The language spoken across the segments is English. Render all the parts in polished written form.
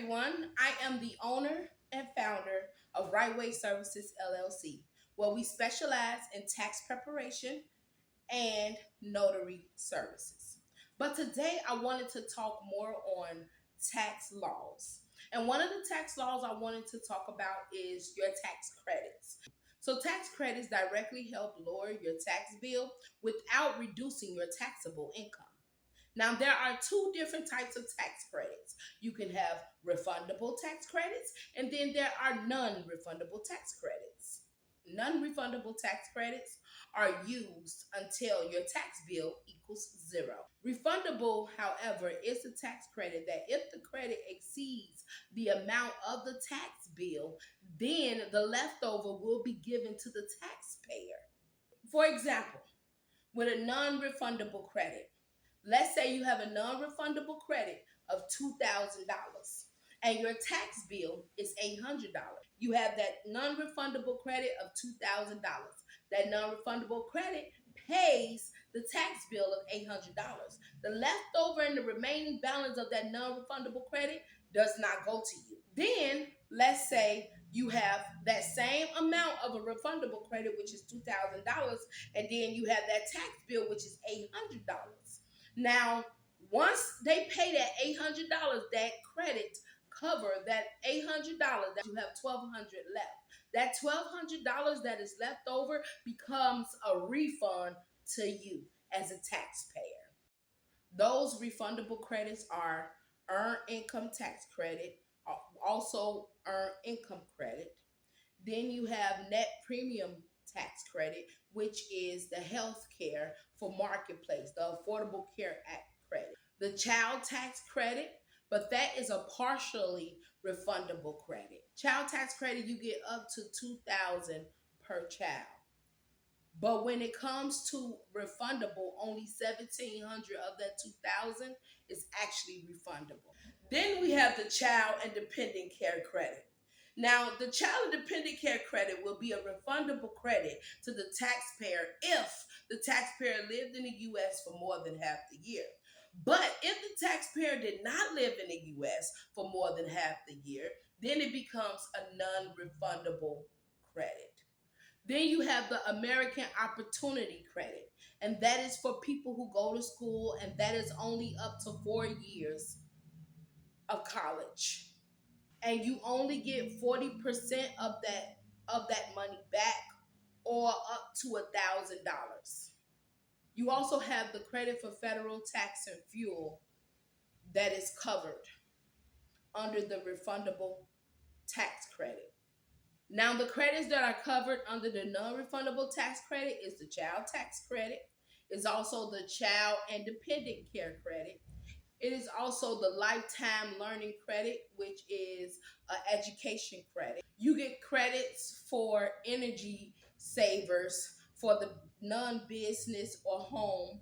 everyone. I am the owner and founder of Right Way Services LLC, where we specialize in tax preparation and notary services. But today I wanted to talk more on tax laws. And one of the tax laws I wanted to talk about is your tax credits. So, tax credits directly help lower your tax bill without reducing your taxable income. Now, there are two different types of tax credits. You can have refundable tax credits, and then there are non refundable tax credits. Non refundable tax credits are used until your tax bill equals zero. Refundable, however, is a tax credit that if the credit exceeds the amount of the tax bill, then the leftover will be given to the taxpayer. For example, with a non refundable credit, let's say you have a non refundable credit of $2,000 and your tax bill is $800. You have that non refundable credit of $2,000. That non refundable credit pays the tax bill of $800. The leftover and the remaining balance of that non refundable credit does not go to you. Then, let's say you have that same amount of a refundable credit, which is $2,000, and then you have that tax bill, which is $800. Now, once they pay that $800, that credit cover that $800 that you have $1,200 left. That $1,200 that is left over becomes a refund to you as a taxpayer. Those refundable credits are earned income tax credit, also earned income credit. Then you have net premium tax credit, which is the health care for marketplace, the Affordable Care Act credit. The child tax credit, but that is a partially refundable credit. Child tax credit, you get up to $2,000 per child. But when it comes to refundable, only $1,700 of that $2,000 is actually refundable. Then we have the child and dependent care credit. Now, the child and dependent care credit will be a refundable credit to the taxpayer if the taxpayer lived in the U.S. for more than half the year. But if the taxpayer did not live in the U.S. for more than half the year, then it becomes a non-refundable credit. Then you have the American Opportunity Credit, and that is for people who go to school, and that is only up to 4 years of college. And you only get 40% of that money back or up to $1,000. You also have the credit for federal tax and fuel that is covered under the refundable tax credit. Now, the credits that are covered under the non-refundable tax credit is the child tax credit. It's also the child and dependent care credit. It is also the lifetime learning credit, which is an education credit. You get credits for energy savers for the non-business or home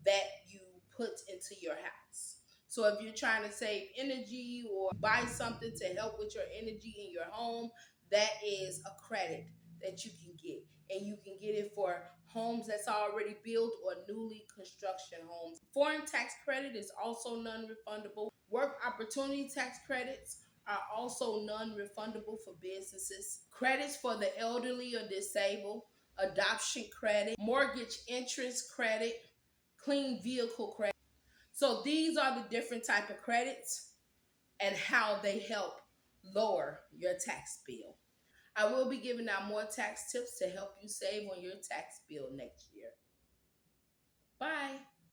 that you put into your house. So if you're trying to save energy or buy something to help with your energy in your home, that is a credit that you can get. And you can get it for homes that's already built or newly construction homes. Foreign tax credit is also non-refundable. Work opportunity tax credits are also non-refundable for businesses. Credits for the elderly or disabled, adoption credit, mortgage interest credit, clean vehicle credit. So these are the different type of credits and how they help lower your tax bill. I will be giving out more tax tips to help you save on your tax bill next year. Bye.